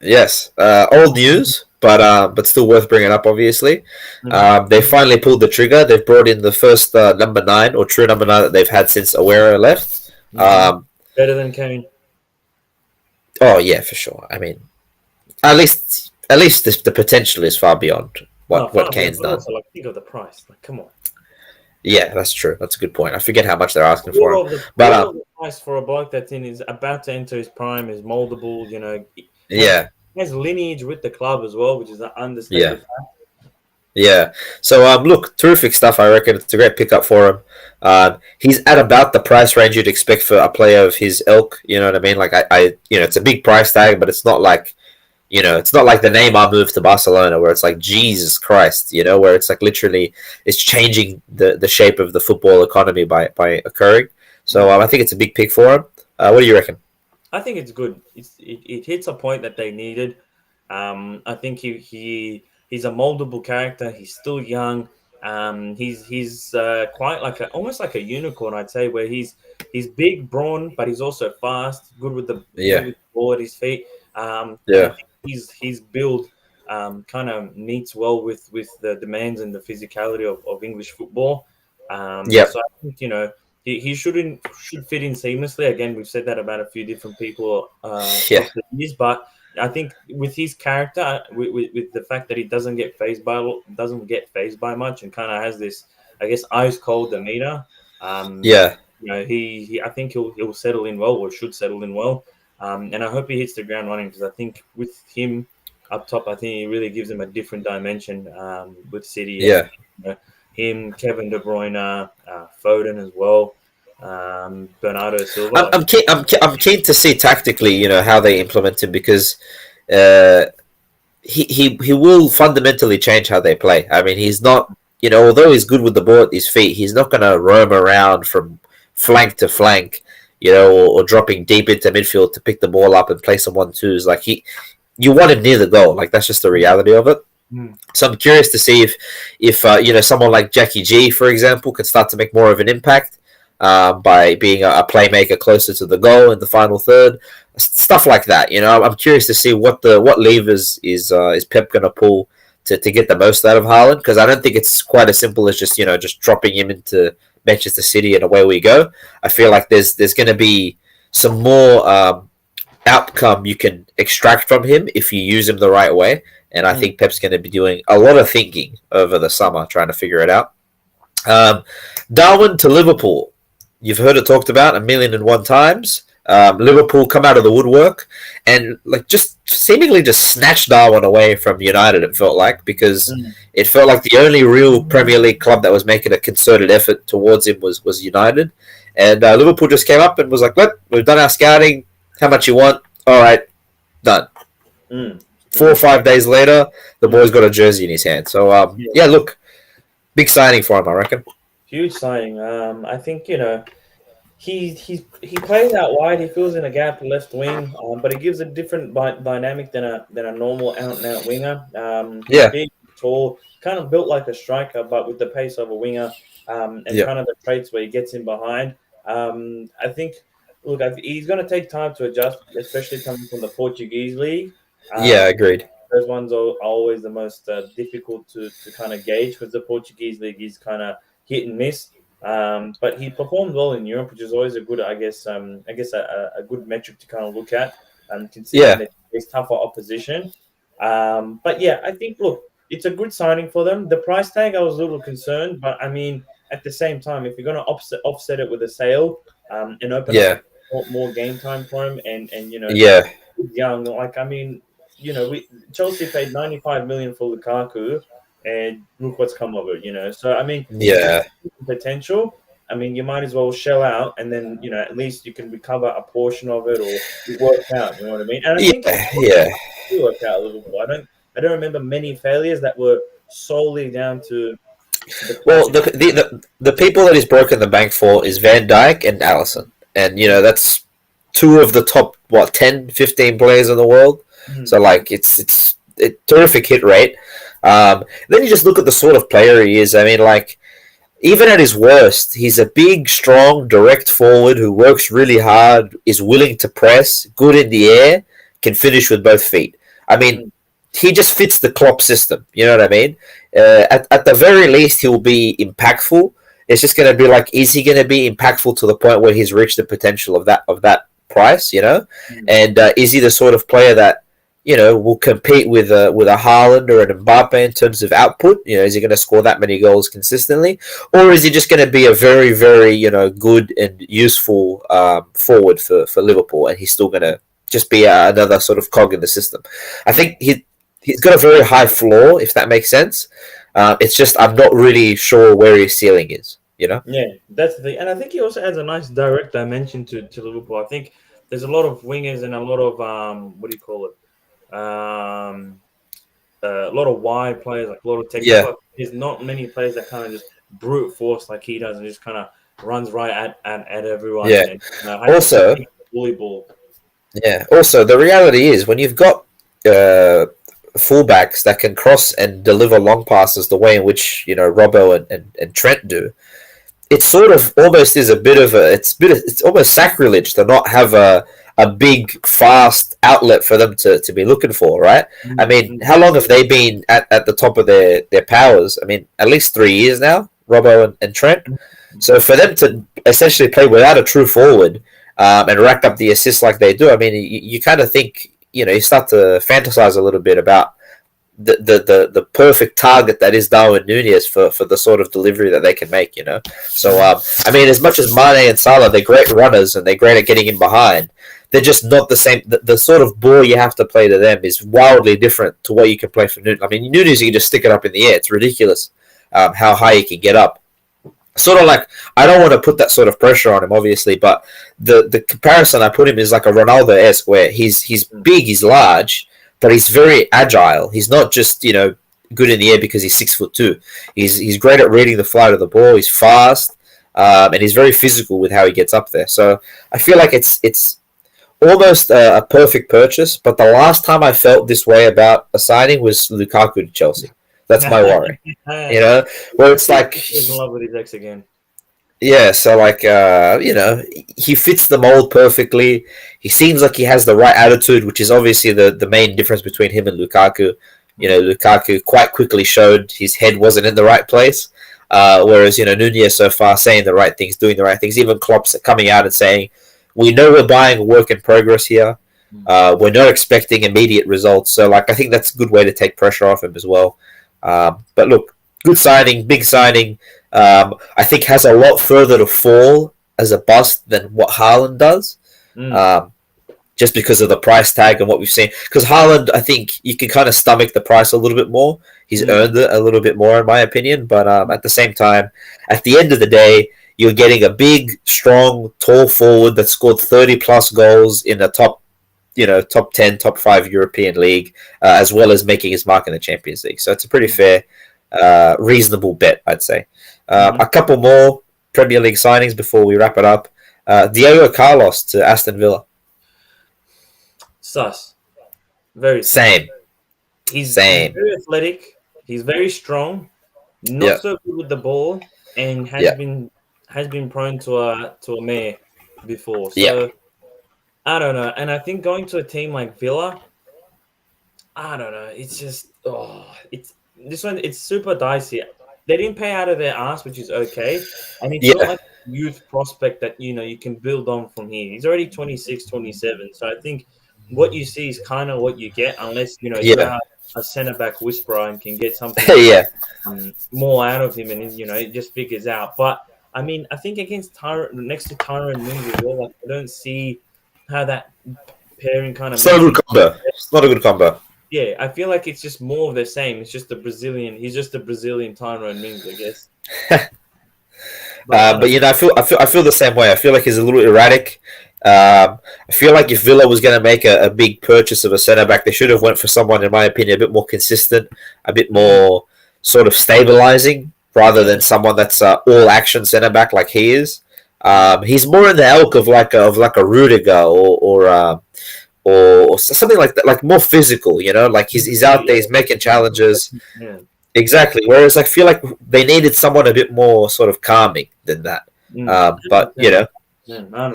Yes, old news, but still worth bringing up, obviously. They finally pulled the trigger. They've brought in the first number 9, or true number 9, that they've had since Aguero left. Better than Kane. Oh, yeah, for sure. I mean, at least the potential is far beyond what Kane's done. Also, think of the price. Come on. Yeah, that's true. That's a good point. I forget how much they're asking for him. The price for a bloke that's is about to enter his prime, is moldable, Yeah. He has lineage with the club as well, which is an understated fact. Yeah. So, look, terrific stuff. I reckon it's a great pickup for him. He's at about the price range you'd expect for a player of his ilk. You know what I mean? Like, it's a big price tag, but it's not like, It's not like the Neymar move to Barcelona where it's like Jesus Christ, where it's like literally it's changing the shape of the football economy by occurring. So I think it's a big pick for him. What do you reckon? I think it's good. It hits a point that they needed. I think he's a moldable character. He's still young. He's quite like almost like a unicorn, I'd say, where he's big, brawn, but he's also fast, good Yeah, with the ball at his feet. And I yeah, think his build kind of meets well with the demands and the physicality of English football. yeah, So I think he should fit in seamlessly. Again, we've said that about a few different people yeah, across the years, but I think with his character, with the fact that he doesn't get phased by much, and kind of has this, I guess, ice cold demeanor. Um, yeah. he I think he'll settle in well, or should settle in well. And I hope he hits the ground running, because I think with him up top, I think he really gives him a different dimension with City, and Yeah. him, Kevin De Bruyne, Foden as well, Bernardo I'm, Silva. I'm keen. I'm keen to see tactically, how they implement him because uh, he will fundamentally change how they play. I mean, he's not, although he's good with the ball at his feet, he's not going to roam around from flank to flank, or dropping deep into midfield to pick the ball up and play some 1-2s. Like you want him near the goal. Like that's just the reality of it. Mm. So I'm curious to see if someone like Jackie G, for example, can start to make more of an impact by being a playmaker closer to the goal in the final third, stuff like that. I'm curious to see what levers is Pep going to pull to get the most out of Haaland, because I don't think it's quite as simple as just dropping him into Manchester City and away we go. I feel like there's going to be some more outcome you can extract from him if you use him the right way. And I think Pep's going to be doing a lot of thinking over the summer trying to figure it out. Um, Darwin to Liverpool. You've heard it talked about 1,000,001 times. Liverpool come out of the woodwork and like just seemingly just snatched Darwin away from United. It felt like, because Mm. it felt like the only real Premier League club that was making a concerted effort towards him was United, and Liverpool just came up and was like, "Look, we've done our scouting. How much you want? All right, done." Mm. 4 or 5 days later, the Mm. boy's got a jersey in his hand. So Yeah. yeah, look, big signing for him, I reckon. Huge signing. I think he plays out wide. He fills in a gap left wing, but he gives a different dynamic than a normal out and out winger. He's Yeah, big, tall, kind of built like a striker, but with the pace of a winger, and yeah, kind of the traits where he gets in behind. I think. Look, he's going to take time to adjust, especially coming from the Portuguese league. yeah. Um, Agreed. those ones are always the most difficult to kind of gauge, because the Portuguese league is kind of hit and miss. But he performed well in Europe, which is always a good, a good metric to kind of look at, considering Yeah, that it's tougher opposition. But yeah, I think, look, it's a good signing for them. The price tag, I was a little concerned, but I mean, at the same time, if you're going to offset it with a sale, and open up yeah, more game time for him, and yeah, young, like, I mean, Chelsea paid 95 million for Lukaku, and look what's come of it. So I mean, if you yeah, see potential, I mean, you might as well shell out, and then at least you can recover a portion of it, or it works out. You know what I mean? And I think yeah, yeah. it worked out a little bit. I don't remember many failures that were solely down to the price. Well, the people that he's broken the bank for is Van Dijk and Allison, and that's two of the top 10, 15 players in the world. Mhm. So like it's a terrific hit rate. Then you just look at the sort of player he is. I mean, like, even at his worst, he's a big, strong, direct forward who works really hard, is willing to press, good in the air, can finish with both feet. I mean, Mhm. he just fits the Klopp system. You know what I mean? At the very least, he'll be impactful. It's just going to be like, is he going to be impactful to the point where he's reached the potential of that price? Mhm. And is he the sort of player that will compete with a Haaland or an Mbappe in terms of output? Is he going to score that many goals consistently, or is he just going to be a very, very good and useful forward for Liverpool, and he's still going to just be another sort of cog in the system? I think he's got a very high floor, if that makes sense. It's just I'm not really sure where his ceiling is. Yeah, that's the thing. And I think he also adds a nice direct dimension to Liverpool. I think there's a lot of wingers and a lot of what do you call it? a lot of wide players, like a lot of Yeah, technical. There's not many players that kind of just brute force like he does and just kind of runs right at everyone yeah. and has to Also, compete with the bully ball. yeah. Also, the reality is when you've got fullbacks that can cross and deliver long passes the way in which Robbo and Trent do, it sort of almost is a bit of a it's almost sacrilege to not have a big fast outlet for them to be looking for, right? I mean, Mm-hmm. how long have they been at the top of their powers? I mean, at least 3 years now, Robbo and Trent. So for them to essentially play without a true forward and rack up the assists like they do, I mean, you kind of think you start to fantasize a little bit about the perfect target that is Darwin Nunez for the sort of delivery that they can make. So I mean, as much as Mane and Salah, they're great runners and they're great at getting in behind. They're just not the same. The sort of ball you have to play to them is wildly different to what you can play for Nunez. I mean, Nunez, you can just stick it up in the air. It's ridiculous how high he can get up. Sort of like, I don't want to put that sort of pressure on him, obviously, but the comparison I put him is like a Ronaldo-esque, where he's big, he's large, but he's very agile. He's not just good in the air because he's 6'2". He's great at reading the flight of the ball. He's fast, and he's very physical with how he gets up there. So I feel like it's almost a perfect purchase. But the last time I felt this way about a signing was Lukaku to Chelsea. That's my worry. Where it's like He's in love with his ex again. yeah, so like he fits the mold perfectly. He seems like he has the right attitude, which is obviously the main difference between him and Lukaku. Lukaku quite quickly showed his head wasn't in the right place, whereas Nunez so far saying the right things, doing the right things. Even Klopp's coming out and saying, "We know we're buying a work in progress here. We're not expecting immediate results." So like I think that's a good way to take pressure off him as well. But look, good signing, big signing. I think has a lot further to fall as a bust than what Haaland does, just because of the price tag and what we've seen. Because Haaland, I think you can kind of stomach the price a little bit more. He's earned it a little bit more, in my opinion. But at the same time, at the end of the day, you're getting a big, strong, tall forward that scored 30-plus goals in the top 10, top 5 European league, as well as making his mark in the Champions League. So it's a pretty fair, reasonable bet, I'd say. A couple more Premier League signings before we wrap it up. Diego Carlos to Aston Villa. Sus. Very sus. Same. He's very athletic. He's very strong. Not so good with the ball, and has been prone to a mare before. So I don't know. And I think going to a team like Villa, I don't know. It's just it's super dicey. They didn't pay out of their ass, which is okay. And it's not like a youth prospect that you can build on from here. He's already 26, 27. So I think what you see is kind of what you get, unless you have a centre back whisperer and can get something more out of him, and it just figures out. But I mean, I think against next to Tyrone Mings as well, like I don't see how that pairing kind of. It's not a good combo. It's not a good combo. Yeah, I feel like it's just more of the same. It's just the Brazilian. He's just a Brazilian Tyrone Mings, I guess. But I feel the same way. I feel like he's a little erratic. I feel like if Villa was going to make a big purchase of a centre back, they should have went for someone, in my opinion, a bit more consistent, a bit more sort of stabilizing, rather than someone that's all action centre back like he is. He's more in the ilk of like a Rudiger or something like that, like more physical. Like he's out there, he's making challenges. Yeah. Exactly. Whereas I feel like they needed someone a bit more sort of calming than that. But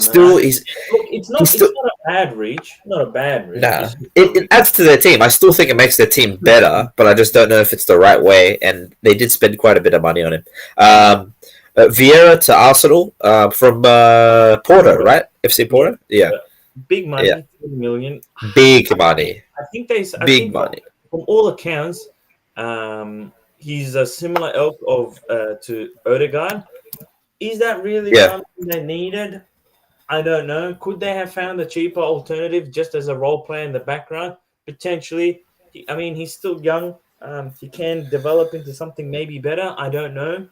still, it's not a bad reach. Not a bad reach. Nah, it adds to their team. I still think it makes their team better, but I just don't know if it's the right way. And they did spend quite a bit of money on him. Vieira to Arsenal from Porto, right? FC Porto. Yeah. Big money, 20 million. Big money. I think money. From all accounts, he's a similar ilk of to Odegaard. Is that really something they needed? I don't know. Could they have found a cheaper alternative just as a role player in the background? Potentially. He's still young. He can develop into something maybe better. I don't know.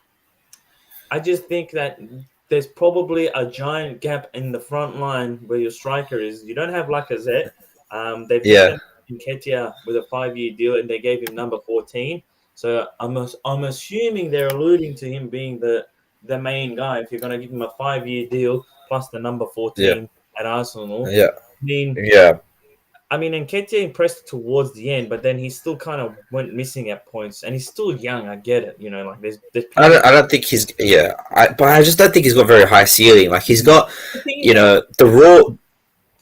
I just think that there's probably a giant gap in the front line where your striker is. You don't have Lacazette. They've Nketiah with a 5-year deal, and they gave him number 14. So I'm assuming they're alluding to him being the main guy. If you're going to give him a 5-year deal plus the number Yeah. 14 at Arsenal, Yeah. I mean, Yeah. Nketiah impressed towards the end, but then he still kind of went missing at points, and he's still young. I get it, like there's plenty. I don't think he's but I just don't think he's got very high ceiling. Like he's got the raw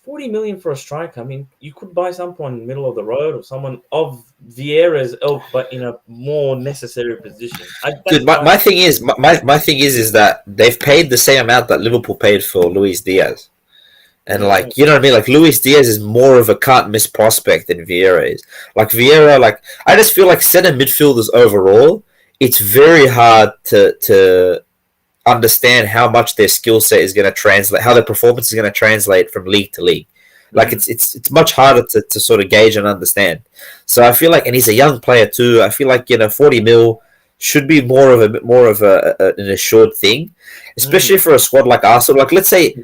40 million for a striker. I mean, you could buy someone in the middle of the road or someone of Vieira's ilk, but in a more necessary position. Dude, my thing is my thing is that they've paid the same amount that Liverpool paid for Luis Diaz. And like, you know what I mean? Like Luis Diaz is more of a can't miss prospect than Vieira is. Like Vieira, like I just feel like center midfielders overall, it's very hard to understand how much their skill set is going to translate, how their performance is going to translate from league to league. Like it's much harder to sort of gauge and understand. So I feel like, and he's a young player too. I feel like 40 mil should be more of an assured thing, especially for a squad like Arsenal. Like let's say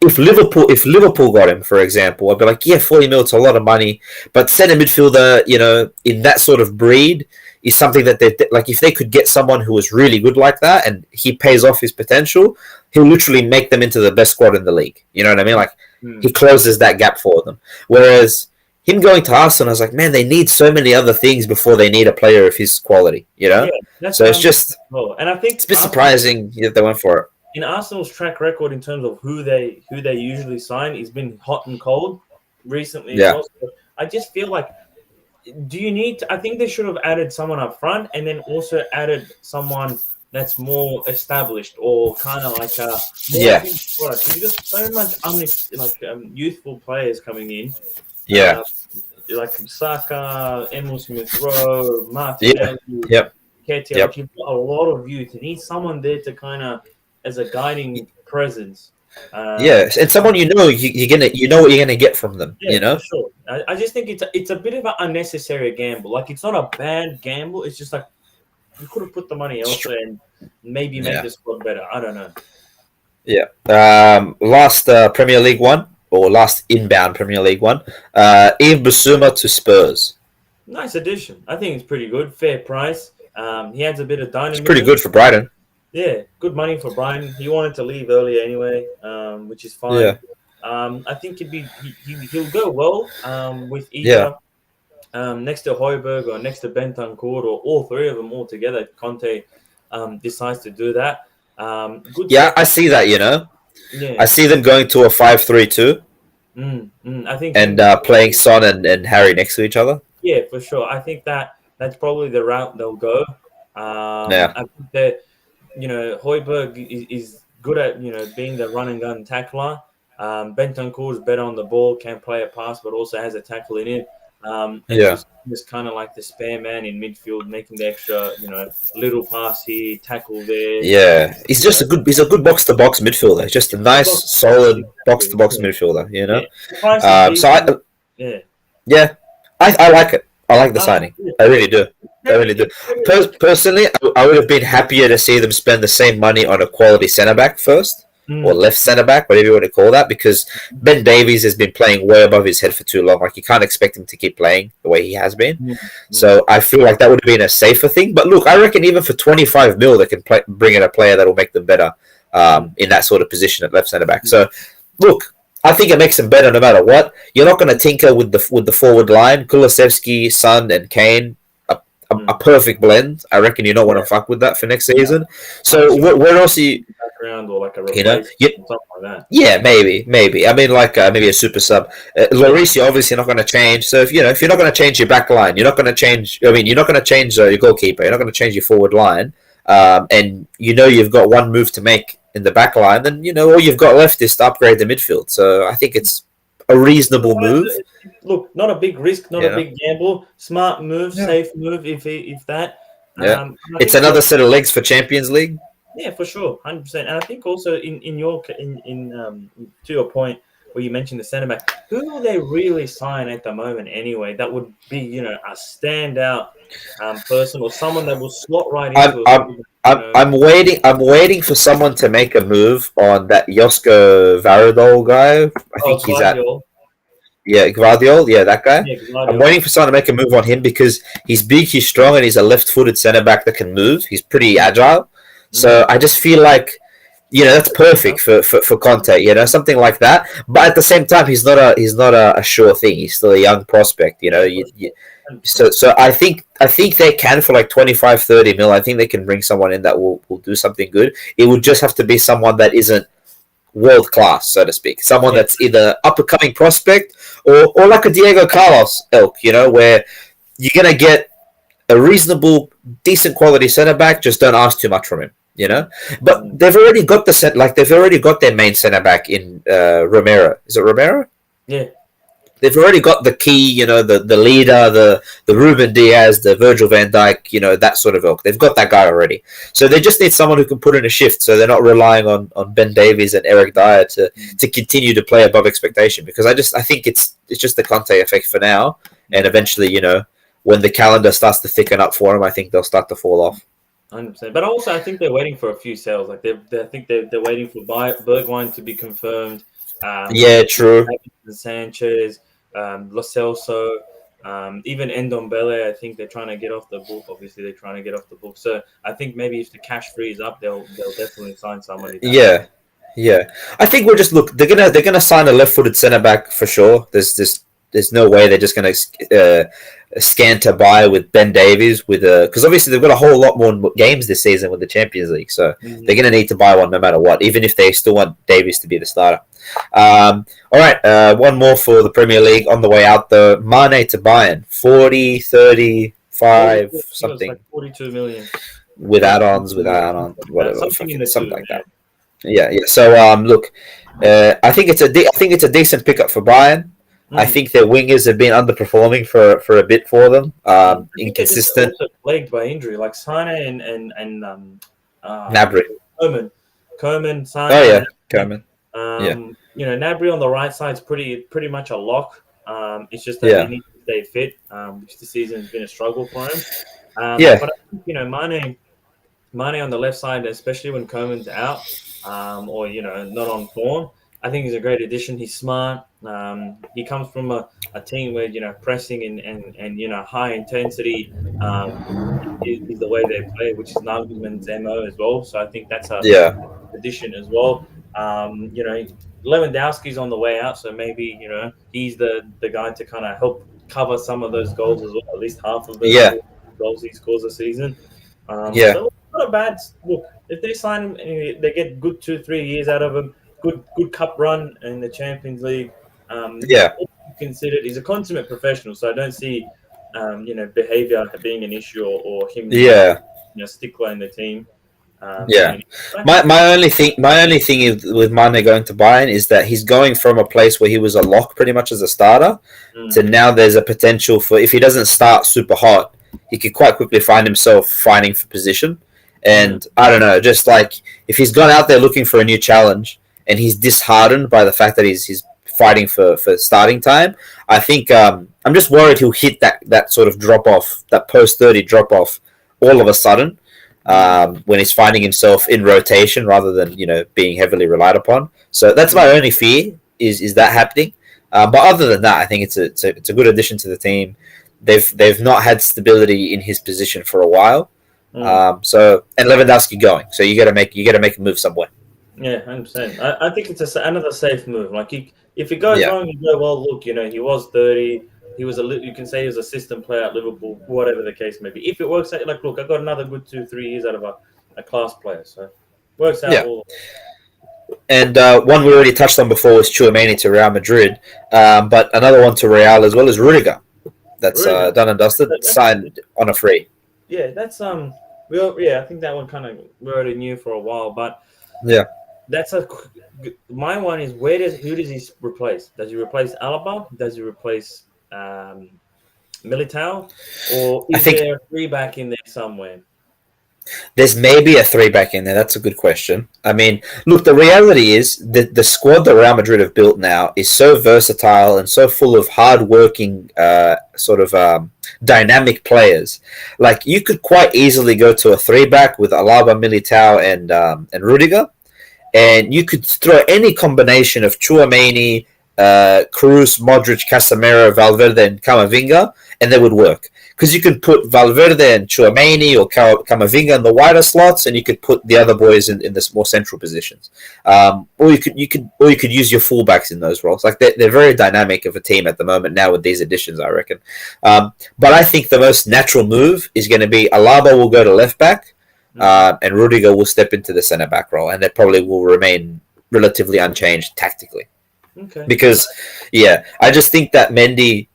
if Liverpool got him, for example, I'd be like, yeah, 40 mil, it's a lot of money. But centre midfielder, in that sort of breed is something that they like. If they could get someone who was really good like that and he pays off his potential, he'll literally make them into the best squad in the league. You know what I mean? Like he closes that gap for them. Whereas him going to Arsenal, I was like, man, they need so many other things before they need a player of his quality. So it's just, and I think it's a bit surprising that they went for it. In Arsenal's track record in terms of who they usually sign, it's been hot and cold recently. Yeah. I just feel like, I think they should have added someone up front and then also added someone that's more established or kind of like Because you got so much youthful players coming in. Yeah. Like Saka, Emil Smith Rowe, Martinelli, Ketia. Yep. You've got a lot of youth. You need someone there to kind of as a guiding presence. And someone you're what you're gonna get from them. For sure. I just think it's a bit of an unnecessary gamble. Like it's not a bad gamble. It's just like you could have put the money elsewhere and maybe make the squad better. I don't know. Yeah. Last Premier League one or last inbound Premier League one. Yves Bissouma to Spurs. Nice addition. I think it's pretty good. Fair price. He adds a bit of dynamism. It's pretty good for Brighton. Yeah, good money for Brighton. He wanted to leave earlier anyway, which is fine. Yeah. I think he'll go well with either next to Højbjerg or next to Bentancur or all three of them all together. Conte decides to do that. I see that. Yeah. I see them going to a 5-3-2. I think playing Son and Harry next to each other. Yeah, for sure. I think that's probably the route they'll go. I think that Højbjerg is good at being the run and gun tackler. Bentancur is better on the ball, can play a pass, but also has a tackle in it. Just kind of like the spare man in midfield, making the extra, little pass here, tackle there. Yeah, he's a good box to box midfielder. Just a nice, solid box to box midfielder. I like it. I like the signing. I really do. Personally, I would have been happier to see them spend the same money on a quality centre back first. Or left centre back, whatever you want to call that, because Ben Davies has been playing way above his head for too long. Like you can't expect him to keep playing the way he has been. So I feel like that would have been a safer thing. But look, I reckon even for 25 mil, they can bring in a player that will make them better in that sort of position at left centre back. So look, I think it makes them better no matter what. You're not going to tinker with the forward line. Kulusevski, Son, and Kane. A perfect blend. I reckon you don't want to fuck with that for next season. So where else are you? Background or like a replacement, something like that. Yeah, maybe. I mean, like maybe a super sub. Lloris, you're obviously not going to change. So if you're not going to change your back line, you're not going to change. I mean, you're not going to change your goalkeeper. You're not going to change your forward line. And you've got one move to make in the back line. Then all you've got left is to upgrade the midfield. So I think it's a reasonable move. Look, not a big risk, not a big gamble. Smart move, safe move, if that. Yeah. It's another set of legs for Champions League. Yeah, for sure, 100%. And I think also to your point where you mentioned the centre back, who will they really sign at the moment anyway? That would be a standout person or someone that will slot right into. I'm waiting for someone to make a move on that Josko Varadol guy. I think he's at. Yeah, Guardiol, yeah, that guy. Yeah, I'm Guardiola. waiting for someone to make a move on him because he's big, he's strong, and he's a left-footed centre back that can move. He's pretty agile. So Mm. I just feel like, that's perfect for Conte. Something like that. But at the same time, he's not a sure thing. He's still a young prospect. Yeah, for sure. So I think they can for like 25, 30 mil. I think they can bring someone in that will do something good. It would just have to be someone that isn't world class, so to speak. Someone Yeah, that's either up and coming prospect or like a Diego Carlos ilk, where you're gonna get a reasonable, decent quality centre back. Just don't ask too much from him. But mm. they've already got they've already got their main centre back in Romero. Is it Romero? Yeah, They've already got the key, the leader, the Ruben Diaz, the Virgil van Dijk, that sort of ilk. They've got that guy already. So they just need someone who can put in a shift so they're not relying on Ben Davies and Eric Dyer to continue to play above expectation. Because I think it's just the Conte effect for now. And eventually, when the calendar starts to thicken up for them, I think they'll start to fall off. 100%. But also, I think they're waiting for a few sales. Like I think they're waiting for Bergwijn to be confirmed. Yeah, true. Sanchez, Lo Celso, even Ndombele. I think they're trying to get off the book. Obviously, they're trying to get off the book. So I think maybe if the cash frees up, they'll definitely sign somebody. Yeah, yeah. I think we're just look. They're gonna sign a left-footed centre back for sure. There's no way they're just gonna scanter by with Ben Davies because obviously they've got a whole lot more games this season with the Champions League, so they're gonna need to buy one no matter what, even if they still want Davies to be the starter. All right, one more for the Premier League on the way out though. Mane to Bayern, 40, 35, something. Like 42 million. With add-ons, whatever, something like that. Yeah. So look, I think it's a decent pickup for Bayern. I think their wingers have been underperforming for a bit for them. Inconsistent. Also plagued by injury, like Sane and Gnabry. Coman, Sane. Oh yeah, Coman. Gnabry on the right side is pretty much a lock. It's just that he needs to stay fit, which this season has been a struggle for him. But I think, Mane on the left side, especially when Coman's out, or not on form, I think he's a great addition. He's smart. He comes from a team where pressing and high intensity is the way they play, which is Nagelsmann's MO as well. So I think that's a addition as well. Lewandowski's on the way out, so maybe he's the guy to kind of help cover some of those goals as well. At least half of those goals he scores a season. So not a bad look. If they sign him and they get good 2-3 years out of him, good cup run in the Champions League. Considered he's a consummate professional, so I don't see behavior being an issue or him stickler in the team. My only thing with Mane going to Bayern is that he's going from a place where he was a lock pretty much as a starter to now there's a potential for, if he doesn't start super hot, he could quite quickly find himself fighting for position. And I don't know, just like if he's gone out there looking for a new challenge and he's disheartened by the fact that he's fighting for starting time, I think I'm just worried he'll hit that sort of drop off, that post 30 drop off all of a sudden. When he's finding himself in rotation rather than being heavily relied upon. So that's my only fear is that happening. But other than that, I think it's a good addition to the team. They've not had stability in his position for a while. So and Lewandowski going, so you got to make a move somewhere. Yeah, 100%. I think it's another safe move. Like if it goes wrong, you go, well, look, he was 30. He was you can say he was a system player at Liverpool, whatever the case may be. If it works out, like, look, I got another good 2-3 years out of a class player, so works out. And one we already touched on before was Tchouaméni to Real Madrid, but another one to Real as well is Rudiger. That's done and dusted, signed on a free. Yeah, that's I think that one kind of we already knew for a while, but that's my one is who does he replace? Does he replace Alaba? Does he replace Militao, or is there a 3-back in there somewhere? There's maybe a 3-back in there. That's a good question. I mean, look, the reality is that the squad that Real Madrid have built now is so versatile and so full of hard-working, dynamic players. Like, you could quite easily go to a 3-back with Alaba, Militao, and Rudiger, and you could throw any combination of Tchouaméni, Cruz, Modric, Casemiro, Valverde, and Camavinga, and they would work. Because you could put Valverde and Chouameni or Camavinga in the wider slots, and you could put the other boys in the more central positions. Or you could use your fullbacks in those roles. Like they're very dynamic of a team at the moment now with these additions, I reckon. But I think the most natural move is going to be Alaba will go to left back, and Rudiger will step into the centre back role, and they probably will remain relatively unchanged tactically. Okay. Because, I just think that Mendy,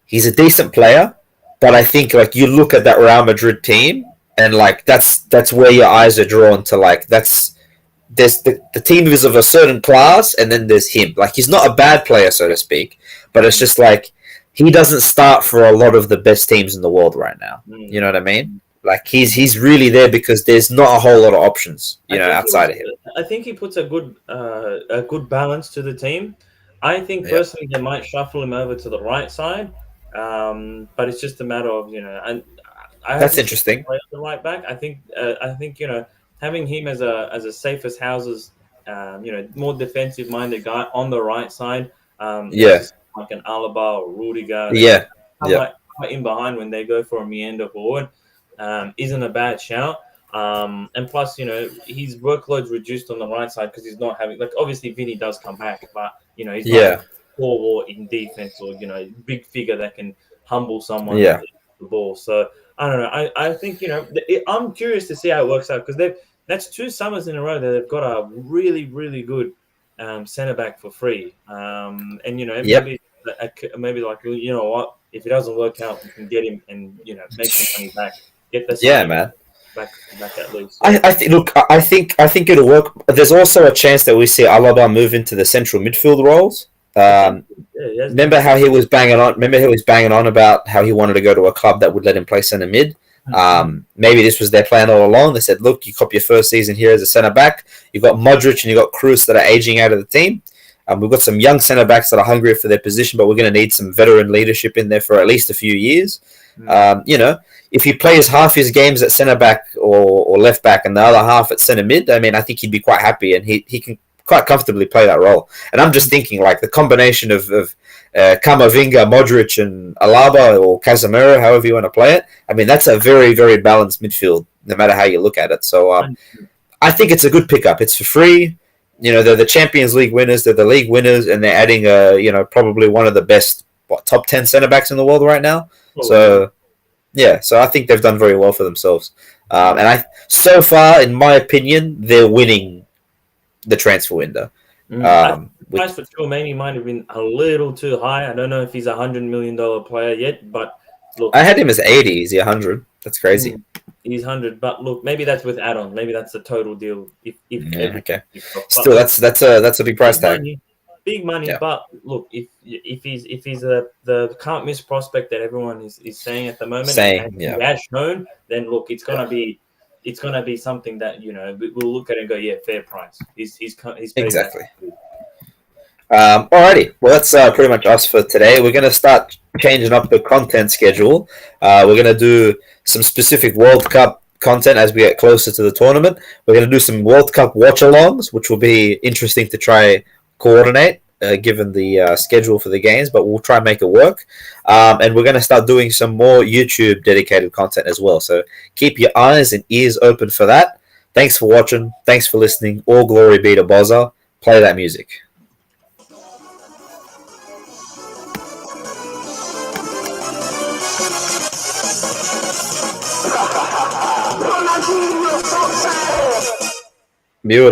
he's a decent player, but I think like you look at that Real Madrid team, and like that's where your eyes are drawn to. Like there's the team is of a certain class, and then there's him. Like he's not a bad player, so to speak, but it's just like he doesn't start for a lot of the best teams in the world right now. You know what I mean? Like he's really there because there's not a whole lot of options, outside of him. I think he puts a good balance to the team. I think personally they might shuffle him over to the right side, but it's just a matter of and that's interesting. Play the right back. I think having him as a safe as houses, more defensive minded guy on the right side. Like an Alaba or Rudiger. Come in behind when they go for a meander forward. Isn't a bad shout. And plus, his workload's reduced on the right side because he's not having obviously Vinny does come back, but he's not forward in defense or big figure that can humble someone with the ball. So I don't know. I think I'm curious to see how it works out because that's 2 summers in a row that they've got a really really good centre back for free. Maybe like what, if it doesn't work out, you can get him and make some money back. Get the man. Back at least. I think it'll work. There's also a chance that we see Alaba move into the central midfield roles. Remember how he was banging on? Remember he was banging on about how he wanted to go to a club that would let him play centre mid. Maybe this was their plan all along. They said, "Look, you cop your first season here as a centre back. You've got Modric and you've got Cruz that are aging out of the team. We've got some young centre backs that are hungry for their position, but we're going to need some veteran leadership in there for at least a few years." If he plays half his games at centre back or left back and the other half at centre mid, I mean, I think he'd be quite happy and he can quite comfortably play that role. And I'm just thinking like the combination of Camavinga, Modric, and Alaba or Casemiro, however you want to play it. I mean, that's a very, very balanced midfield, no matter how you look at it. So I think it's a good pickup. It's for free. They're the Champions League winners. They're the league winners, and they're adding probably one of the best top 10 centre backs in the world right now. So I think they've done very well for themselves. And so far, in my opinion, they're winning the transfer window. Price for Chouameni might have been a little too high. I don't know if he's $100 million player yet, but look, I had him as 80. Is he 100? That's crazy. He's 100, but look, maybe that's with add-on. Maybe that's the total deal. Okay. Still, that's a big price tag. Big money, but look, if he's the can't miss prospect that everyone is saying at the moment, and he has shown, then look, it's gonna be something that we'll look at and go, fair price. He's exactly. Alrighty, well that's pretty much us for today. We're gonna start changing up the content schedule. We're gonna do some specific World Cup content as we get closer to the tournament. We're gonna do some World Cup watch-alongs, which will be interesting to try coordinate given the schedule for the games, but we'll try and make it work. And we're going to start doing some more YouTube dedicated content as well. So keep your eyes and ears open for that. Thanks for watching. Thanks for listening. All glory be to Bozza. Play that music. Mute.